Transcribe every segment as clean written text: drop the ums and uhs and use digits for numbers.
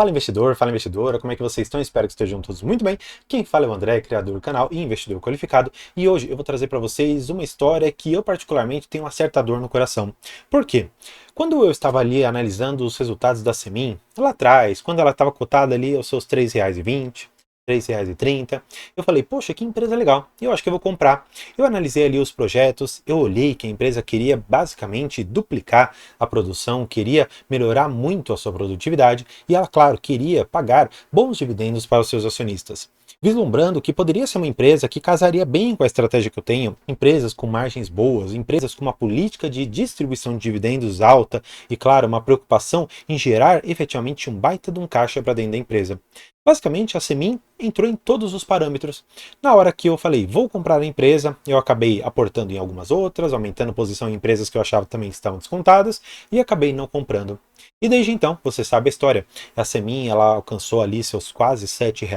Fala investidor, fala investidora, como é que vocês estão? Espero que estejam todos muito bem. Quem fala é o André, criador do canal e investidor qualificado. E hoje eu vou trazer para vocês uma história que eu particularmente tenho uma certa dor no coração. Por quê? Quando eu estava ali analisando os resultados da Semin, lá atrás, quando ela estava cotada ali aos seus R$ 3,20, R$ 3,30, eu falei, poxa, que empresa legal, eu acho que eu vou comprar. Eu analisei ali os projetos, eu olhei que a empresa queria basicamente duplicar a produção, queria melhorar muito a sua produtividade e ela, claro, queria pagar bons dividendos para os seus acionistas. Vislumbrando que poderia ser uma empresa que casaria bem com a estratégia que eu tenho, empresas com margens boas, empresas com uma política de distribuição de dividendos alta e, claro, uma preocupação em gerar efetivamente um baita de um caixa para dentro da empresa. Basicamente, a Semin entrou em todos os parâmetros. Na hora que eu falei, vou comprar a empresa, eu acabei aportando em algumas outras, aumentando posição em empresas que eu achava também que estavam descontadas, e acabei não comprando. E desde então, você sabe a história. A Semin, ela alcançou ali seus quase R$ 7,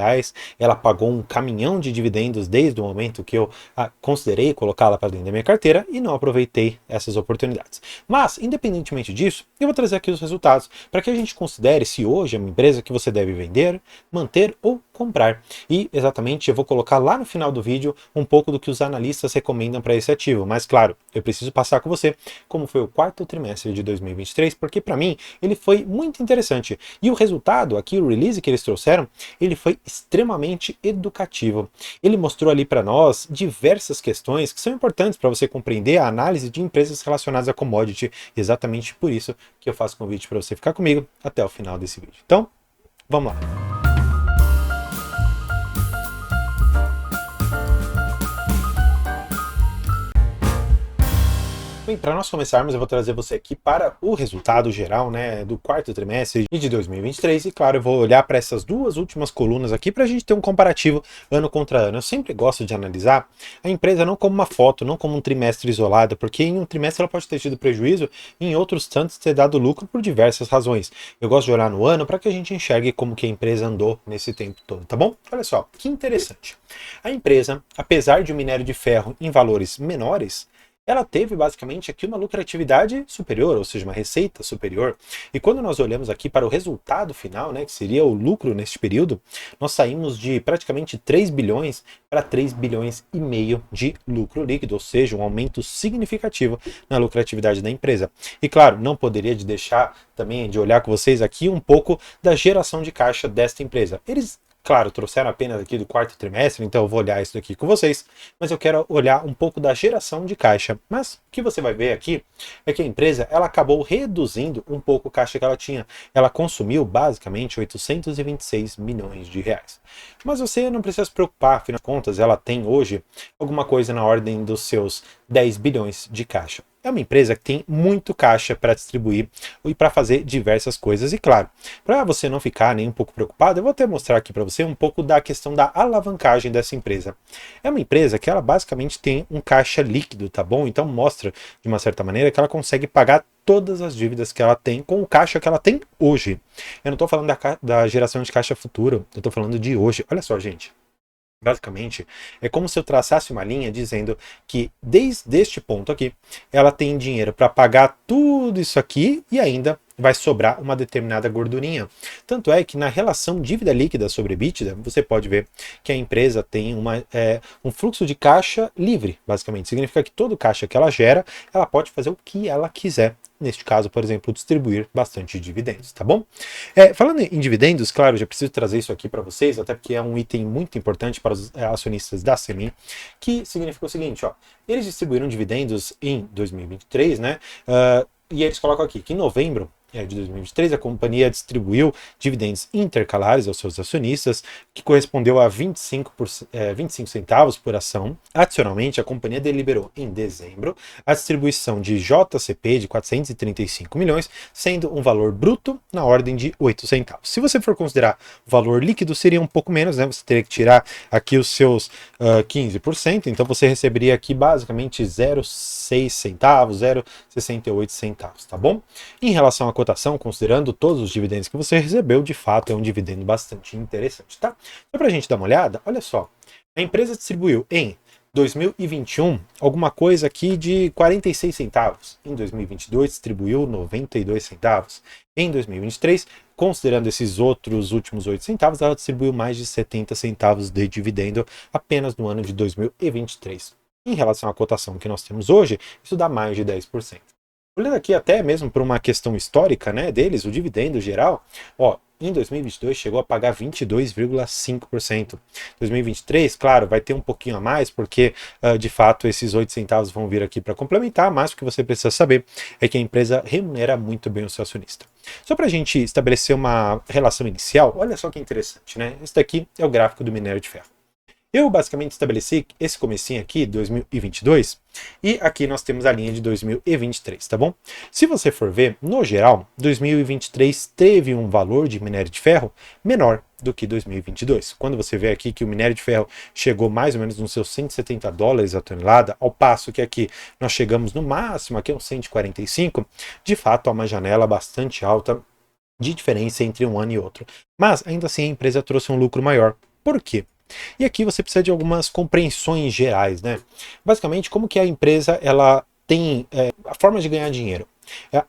ela pagou um caminhão de dividendos desde o momento que eu considerei colocá-la para dentro da minha carteira e não aproveitei essas oportunidades. Mas, independentemente disso, eu vou trazer aqui os resultados para que a gente considere se hoje é uma empresa que você deve vender, manter ou comprar. E exatamente eu vou colocar lá no final do vídeo um pouco do que os analistas recomendam para esse ativo. Mas claro, eu preciso passar com você como foi o quarto trimestre de 2023, porque para mim ele foi muito interessante. E o resultado aqui, o release que eles trouxeram, ele foi extremamente educativo. Ele mostrou ali para nós diversas questões que são importantes para você compreender a análise de empresas relacionadas a commodity. Exatamente por isso que eu faço convite para você ficar comigo até o final desse vídeo. Então, vamos lá. Bem, para nós começarmos, eu vou trazer você aqui para o resultado geral, né, do quarto trimestre de 2023 e, claro, eu vou olhar para essas duas últimas colunas aqui para a gente ter um comparativo ano contra ano. Eu sempre gosto de analisar a empresa não como uma foto, não como um trimestre isolado, porque em um trimestre ela pode ter tido prejuízo e em outros tantos ter dado lucro por diversas razões. Eu gosto de olhar no ano para que a gente enxergue como que a empresa andou nesse tempo todo, tá bom? Olha só, que interessante. A empresa, apesar de o minério de ferro em valores menores, ela teve basicamente aqui uma lucratividade superior, ou seja, uma receita superior. E quando nós olhamos aqui para o resultado final, né, que seria o lucro neste período, nós saímos de praticamente 3 bilhões para 3 bilhões e meio de lucro líquido, ou seja, um aumento significativo na lucratividade da empresa. E claro, não poderia de deixar também de olhar com vocês aqui um pouco da geração de caixa desta empresa. Eles, claro, trouxeram apenas aqui do quarto trimestre, então eu vou olhar isso daqui com vocês, mas eu quero olhar um pouco da geração de caixa. Mas o que você vai ver aqui é que a empresa ela acabou reduzindo um pouco o caixa que ela tinha. Ela consumiu basicamente 826 milhões de reais. Mas você não precisa se preocupar, afinal de contas, ela tem hoje alguma coisa na ordem dos seus 10 bilhões de caixa. É uma empresa que tem muito caixa para distribuir e para fazer diversas coisas. E claro, para você não ficar nem um pouco preocupado, eu vou até mostrar aqui para você um pouco da questão da alavancagem dessa empresa. É uma empresa que ela basicamente tem um caixa líquido, tá bom? Então mostra de uma certa maneira que ela consegue pagar todas as dívidas que ela tem com o caixa que ela tem hoje. Eu não estou falando da geração de caixa futura, eu estou falando de hoje. Olha só, gente. Basicamente, é como se eu traçasse uma linha dizendo que desde este ponto aqui, ela tem dinheiro para pagar tudo isso aqui e ainda vai sobrar uma determinada gordurinha. Tanto é que na relação dívida líquida sobre EBITDA, você pode ver que a empresa tem um fluxo de caixa livre, basicamente. Significa que todo caixa que ela gera, ela pode fazer o que ela quiser. Neste caso, por exemplo, distribuir bastante dividendos, tá bom? Falando em dividendos, claro, eu já preciso trazer isso aqui para vocês, até porque é um item muito importante para os acionistas da Semin, que significa o seguinte, ó, eles distribuíram dividendos em 2023, né? E eles colocam aqui que em novembro de 2023, a companhia distribuiu dividendos intercalares aos seus acionistas, que correspondeu a 25 centavos por ação. Adicionalmente, a companhia deliberou em dezembro a distribuição de JCP de 435 milhões, sendo um valor bruto na ordem de 8 centavos. Se você for considerar o valor líquido, seria um pouco menos, né? Você teria que tirar aqui os seus 15%, então você receberia aqui basicamente 0,6 centavos, 0,68 centavos, tá bom? Em relação à cotação, considerando todos os dividendos que você recebeu, de fato é um dividendo bastante interessante, tá? Só para a gente dar uma olhada, olha só, a empresa distribuiu em 2021, alguma coisa aqui de 46 centavos. Em 2022, distribuiu 92 centavos. Em 2023, considerando esses outros últimos 8 centavos, ela distribuiu mais de 70 centavos de dividendo apenas no ano de 2023. Em relação à cotação que nós temos hoje, isso dá mais de 10%. Olhando aqui até mesmo por uma questão histórica, né, deles, o dividendo geral, ó, em 2022 chegou a pagar 22,5%. 2023, claro, vai ter um pouquinho a mais, porque de fato esses 8 centavos vão vir aqui para complementar, mas o que você precisa saber é que a empresa remunera muito bem o seu acionista. Só para a gente estabelecer uma relação inicial, olha só que interessante, né? Esse daqui é o gráfico do minério de ferro. Eu basicamente estabeleci esse comecinho aqui, 2022, e aqui nós temos a linha de 2023, tá bom? Se você for ver, no geral, 2023 teve um valor de minério de ferro menor do que 2022. Quando você vê aqui que o minério de ferro chegou mais ou menos nos seus 170 dólares a tonelada, ao passo que aqui nós chegamos no máximo, aqui uns 145, de fato há uma janela bastante alta de diferença entre um ano e outro. Mas ainda assim a empresa trouxe um lucro maior. Por quê? E aqui você precisa de algumas compreensões gerais, né? Basicamente, como que a empresa ela tem a forma de ganhar dinheiro.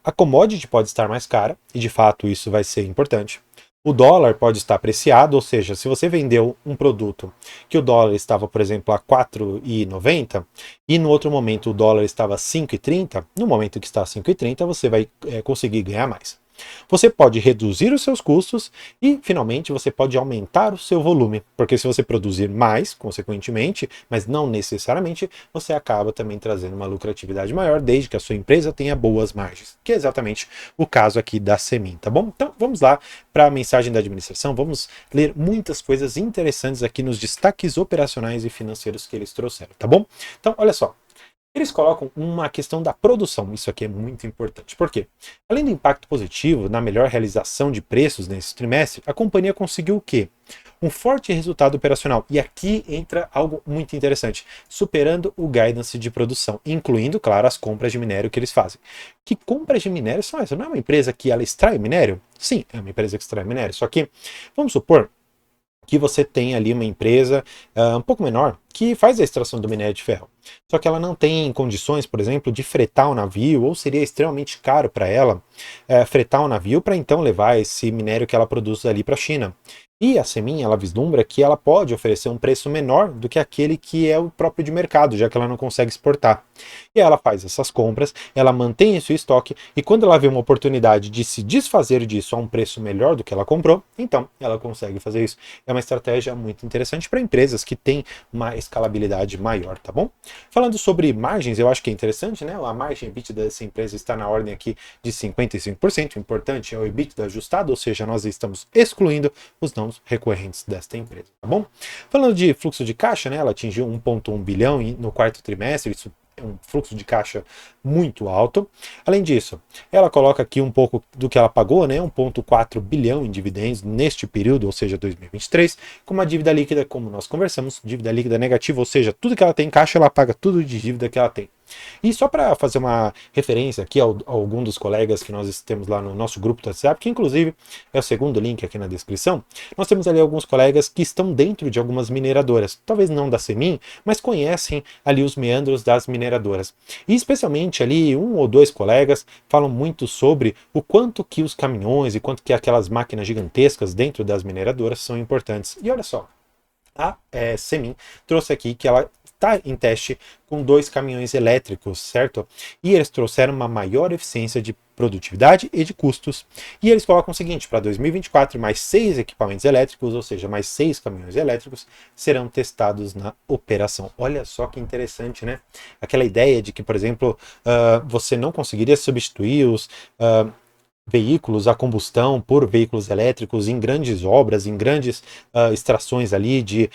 A commodity pode estar mais cara, e de fato isso vai ser importante. O dólar pode estar apreciado, ou seja, se você vendeu um produto que o dólar estava, por exemplo, a 4,90 e no outro momento o dólar estava a 5,30, no momento que está a 5,30 você vai conseguir ganhar mais. Você pode reduzir os seus custos e, finalmente, você pode aumentar o seu volume, porque se você produzir mais, consequentemente, mas não necessariamente, você acaba também trazendo uma lucratividade maior, desde que a sua empresa tenha boas margens, que é exatamente o caso aqui da Semin, tá bom? Então, vamos lá para a mensagem da administração, vamos ler muitas coisas interessantes aqui nos destaques operacionais e financeiros que eles trouxeram, tá bom? Então, olha só. Eles colocam uma questão da produção, isso aqui é muito importante. Por quê? Além do impacto positivo na melhor realização de preços nesse trimestre, a companhia conseguiu o quê? Um forte resultado operacional. E aqui entra algo muito interessante, superando o guidance de produção, incluindo, claro, as compras de minério que eles fazem. Que compras de minério são essas? Não é uma empresa que ela extrai minério? Sim, é uma empresa que extrai minério, só que, vamos supor, que você tem ali uma empresa um pouco menor que faz a extração do minério de ferro. Só que ela não tem condições, por exemplo, de fretar o navio, ou seria extremamente caro para ela fretar o navio para então levar esse minério que ela produz ali para a China. E a Semin, ela vislumbra que ela pode oferecer um preço menor do que aquele que é o próprio de mercado, já que ela não consegue exportar. E ela faz essas compras, ela mantém esse estoque, e quando ela vê uma oportunidade de se desfazer disso a um preço melhor do que ela comprou, então ela consegue fazer isso. É uma estratégia muito interessante para empresas que têm uma escalabilidade maior, tá bom? Falando sobre margens, eu acho que é interessante, né? A margem EBITDA dessa empresa está na ordem aqui de 55%. O importante é o EBITDA ajustado, ou seja, nós estamos excluindo os não recorrentes desta empresa, tá bom? Falando de fluxo de caixa, né? Ela atingiu 1,1 bilhão no quarto trimestre, isso é um fluxo de caixa muito alto. Além disso, ela coloca aqui um pouco do que ela pagou, né? 1,4 bilhão em dividendos neste período, ou seja, 2023, com uma dívida líquida, como nós conversamos, dívida líquida negativa, ou seja, tudo que ela tem em caixa, ela paga tudo de dívida que ela tem. E só para fazer uma referência aqui a algum dos colegas que nós temos lá no nosso grupo do WhatsApp, que inclusive é o segundo link aqui na descrição, nós temos ali alguns colegas que estão dentro de algumas mineradoras, talvez não da Semin, mas conhecem ali os meandros das mineradoras. E especialmente ali um ou dois colegas falam muito sobre o quanto que os caminhões e quanto que aquelas máquinas gigantescas dentro das mineradoras são importantes. E olha só, a Semin trouxe aqui que ela está em teste com 2 caminhões elétricos, certo? E eles trouxeram uma maior eficiência de produtividade e de custos. E eles colocam o seguinte, para 2024, mais 6 equipamentos elétricos, ou seja, mais 6 caminhões elétricos, serão testados na operação. Olha só que interessante, né? Aquela ideia de que, por exemplo, você não conseguiria substituir os veículos a combustão por veículos elétricos em grandes obras, em grandes extrações ali de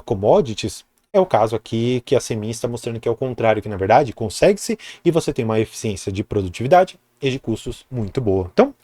commodities. É o caso aqui que a Semin está mostrando que é o contrário, que na verdade consegue-se e você tem uma eficiência de produtividade e de custos muito boa. Então,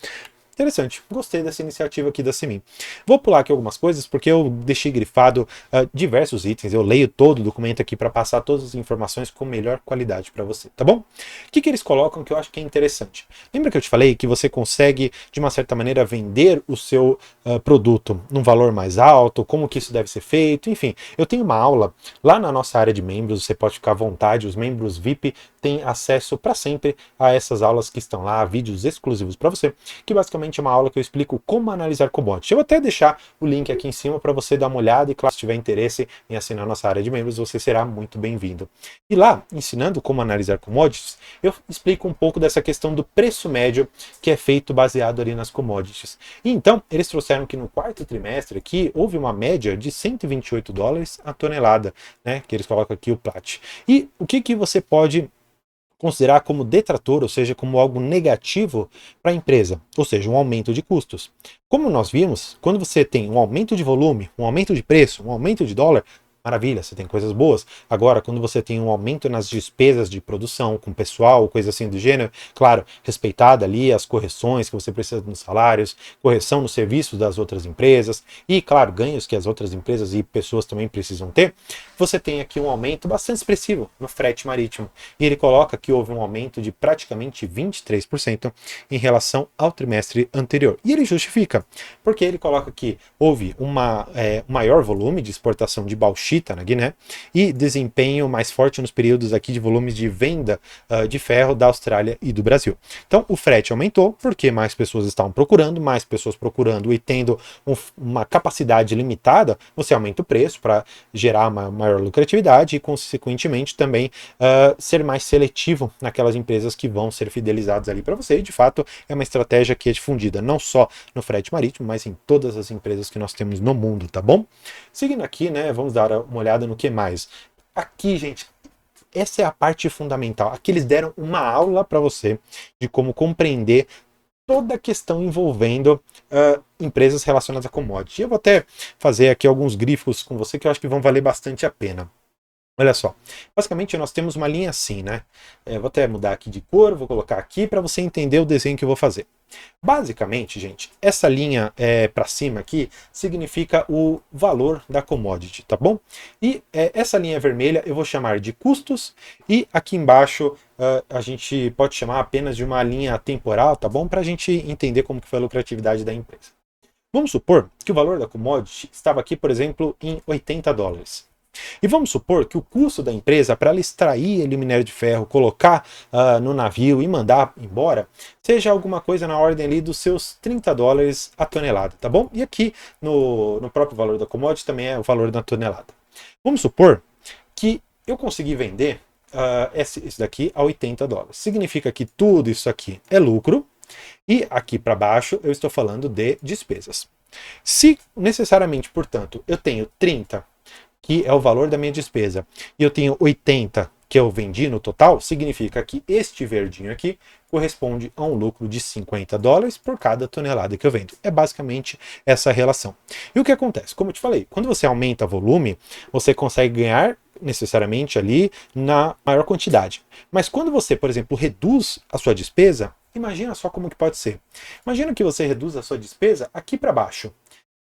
interessante, gostei dessa iniciativa aqui da Semin. Vou pular aqui algumas coisas porque eu deixei grifado diversos itens, eu leio todo o documento aqui para passar todas as informações com melhor qualidade para você, tá bom? O que eles colocam que eu acho que é interessante? Lembra que eu te falei que você consegue, de uma certa maneira, vender o seu produto num valor mais alto, como que isso deve ser feito, enfim. Eu tenho uma aula lá na nossa área de membros, você pode ficar à vontade, os membros VIP têm acesso para sempre a essas aulas que estão lá, vídeos exclusivos para você, que basicamente é uma aula que eu explico como analisar commodities. Eu vou até deixar o link aqui em cima para você dar uma olhada e, claro, se tiver interesse em assinar nossa área de membros, você será muito bem-vindo. E lá, ensinando como analisar commodities, eu explico um pouco dessa questão do preço médio que é feito baseado ali nas commodities. E então, eles trouxeram que no quarto trimestre aqui houve uma média de 128 dólares a tonelada, né, que eles colocam aqui o Platts. E o que você pode considerar como detrator, ou seja, como algo negativo para a empresa, ou seja, um aumento de custos. Como nós vimos, quando você tem um aumento de volume, um aumento de preço, um aumento de dólar, maravilha, você tem coisas boas. Agora, quando você tem um aumento nas despesas de produção, com pessoal, coisa assim do gênero, claro, respeitada ali as correções que você precisa nos salários, correção nos serviços das outras empresas e, claro, ganhos que as outras empresas e pessoas também precisam ter, você tem aqui um aumento bastante expressivo no frete marítimo. E ele coloca que houve um aumento de praticamente 23% em relação ao trimestre anterior. E ele justifica, porque ele coloca que houve um maior volume de exportação de bauxita na Guiné e desempenho mais forte nos períodos aqui de volumes de venda de ferro da Austrália e do Brasil. Então o frete aumentou porque mais pessoas estavam procurando, mais pessoas procurando e tendo uma capacidade limitada, você aumenta o preço para gerar uma maior lucratividade e consequentemente também ser mais seletivo naquelas empresas que vão ser fidelizadas ali para você. E de fato é uma estratégia que é difundida não só no frete marítimo, mas em todas as empresas que nós temos no mundo, tá bom? Seguindo aqui, né, vamos dar uma olhada no que mais. Aqui, gente, essa é a parte fundamental. Aqui eles deram uma aula para você de como compreender toda a questão envolvendo empresas relacionadas a commodity. Eu vou até fazer aqui alguns grifos com você que eu acho que vão valer bastante a pena. Olha só, basicamente nós temos uma linha assim, né? Vou até mudar aqui de cor, vou colocar aqui para você entender o desenho que eu vou fazer. Basicamente, gente, essa linha para cima aqui significa o valor da commodity, tá bom? E essa linha vermelha eu vou chamar de custos e aqui embaixo a gente pode chamar apenas de uma linha temporal, tá bom? Para a gente entender como que foi a lucratividade da empresa. Vamos supor que o valor da commodity estava aqui, por exemplo, em 80 dólares. E vamos supor que o custo da empresa para ela extrair o minério de ferro, colocar no navio e mandar embora, seja alguma coisa na ordem ali dos seus 30 dólares a tonelada, tá bom? E aqui no próprio valor da commodity também é o valor da tonelada. Vamos supor que eu consegui vender esse daqui a 80 dólares. Significa que tudo isso aqui é lucro e aqui para baixo eu estou falando de despesas. Se necessariamente, portanto, eu tenho 30 que é o valor da minha despesa, e eu tenho 80 que eu vendi no total, significa que este verdinho aqui corresponde a um lucro de 50 dólares por cada tonelada que eu vendo. É basicamente essa relação. E o que acontece? Como eu te falei, quando você aumenta volume, você consegue ganhar necessariamente ali na maior quantidade. Mas quando você, por exemplo, reduz a sua despesa, imagina só como que pode ser. Imagina que você reduz a sua despesa aqui para baixo,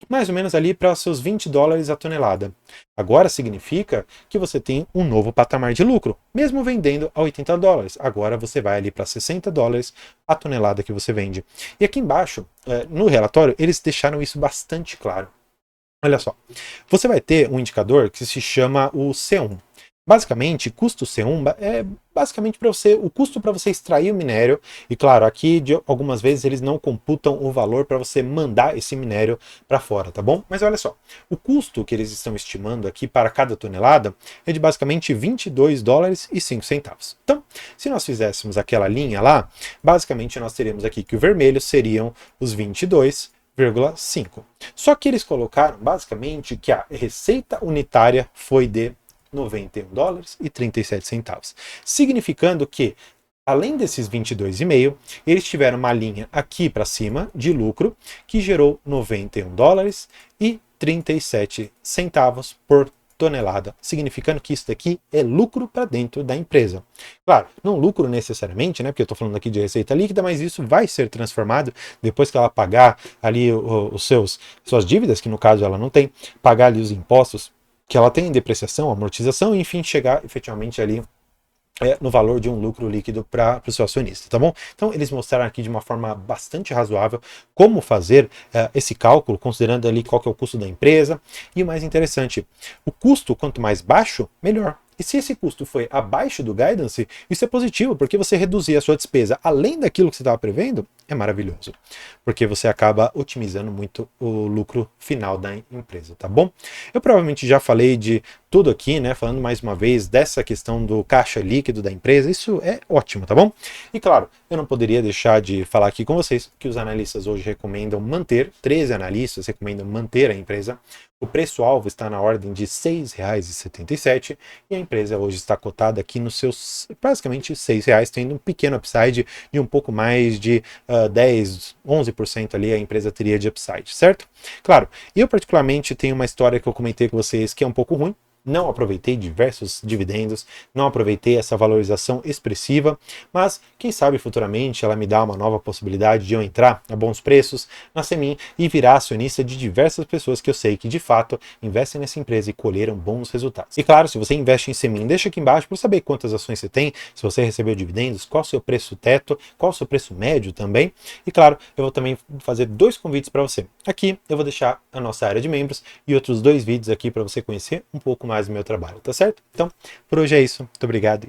mais ou menos ali para seus 20 dólares a tonelada. Agora significa que você tem um novo patamar de lucro, mesmo vendendo a 80 dólares. Agora você vai ali para 60 dólares a tonelada que você vende. E aqui embaixo, no relatório, eles deixaram isso bastante claro. Olha só, você vai ter um indicador que se chama o C1. Basicamente, custo C1 é basicamente para você, o custo para você extrair o minério, e claro, aqui algumas vezes eles não computam o valor para você mandar esse minério para fora, tá bom? Mas olha só, o custo que eles estão estimando aqui para cada tonelada é de basicamente 22 dólares e 5 centavos. Então, se nós fizéssemos aquela linha lá, basicamente nós teríamos aqui que o vermelho seriam os 22,5. Só que eles colocaram basicamente que a receita unitária foi de 91 dólares e 37 centavos, significando que, além desses 22,5, eles tiveram uma linha aqui para cima de lucro que gerou 91 dólares e 37 centavos por tonelada, significando que isso daqui é lucro para dentro da empresa. Claro, não lucro necessariamente, né, porque eu estou falando aqui de receita líquida, mas isso vai ser transformado depois que ela pagar ali suas dívidas, que no caso ela não tem, pagar ali os impostos que ela tem, depreciação, amortização, e enfim, chegar efetivamente ali no valor de um lucro líquido para o seu acionista, tá bom? Então eles mostraram aqui de uma forma bastante razoável como fazer esse cálculo, considerando ali qual que é o custo da empresa, e o mais interessante, o custo quanto mais baixo, melhor. E se esse custo foi abaixo do guidance, isso é positivo, porque você reduzir a sua despesa além daquilo que você estava prevendo, é maravilhoso. Porque você acaba otimizando muito o lucro final da empresa, tá bom? Eu provavelmente já falei de tudo aqui, né? Falando mais uma vez dessa questão do caixa líquido da empresa, isso é ótimo, tá bom? E claro, eu não poderia deixar de falar aqui com vocês que os analistas hoje recomendam manter, 13 analistas recomendam manter a empresa. O preço-alvo está na ordem de R$ 6,77 e a empresa hoje está cotada aqui nos seus basicamente R$ 6, tendo um pequeno upside de um pouco mais de 10, 11% ali a empresa teria de upside, certo? Claro, eu particularmente tenho uma história que eu comentei com vocês que é um pouco ruim. Não aproveitei diversos dividendos, não aproveitei essa valorização expressiva, mas quem sabe futuramente ela me dá uma nova possibilidade de eu entrar a bons preços na Semin e virar acionista de diversas pessoas que eu sei que de fato investem nessa empresa e colheram bons resultados. E claro, se você investe em Semin, deixa aqui embaixo para saber quantas ações você tem, se você recebeu dividendos, qual o seu preço teto, qual o seu preço médio também. E claro, eu vou também fazer 2 convites para você. Aqui eu vou deixar a nossa área de membros e outros 2 vídeos aqui para você conhecer um pouco mais do meu trabalho, tá certo? Então, por hoje é isso. Muito obrigado.